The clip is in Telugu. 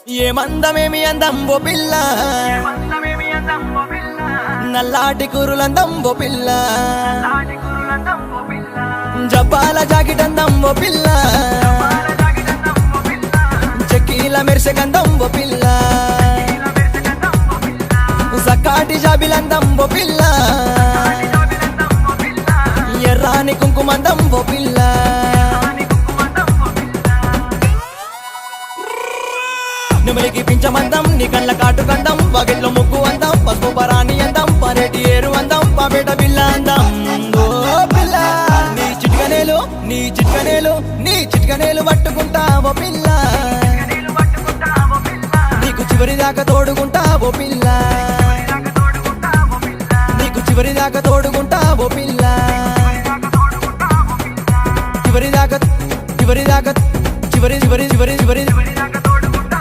ఏమందమేమి అందం ఓ పిల్ల, నల్లాటి కురులందం ఓ పిల్ల, జబ్బాల జాకెట్ అందం ఓ పిల్ల, చెక్కీల మెరిసె గంధం ఓ పిల్ల, సక్కాటి జాబిలందం ఓ పిల్ల, ఎర్రాని కుంకుమందం ఓ పిల్ల. నెమలికి పించమందం నీ కళ్ళ కాటు గంధం, పగిట్లో ముగ్గు అందం, పసుపు పరాణి అందం, పరేటి ఏరు అందం, పాపేట బిల్ల అందం. ఓ పిల్ల నీ చిట్కనేలు నీ చిట్కనేలు నీ చిట్కనేలు పట్టుకుంటావో పిల్ల, నీకు చివరి దాకా తోడుకుంటావో పిల్ల, నీకు చివరి దాకా తోడుకుంటావో పిల్ల, చివరి దాకా చివరి దాకా చివరి చివరి చివరి చివరి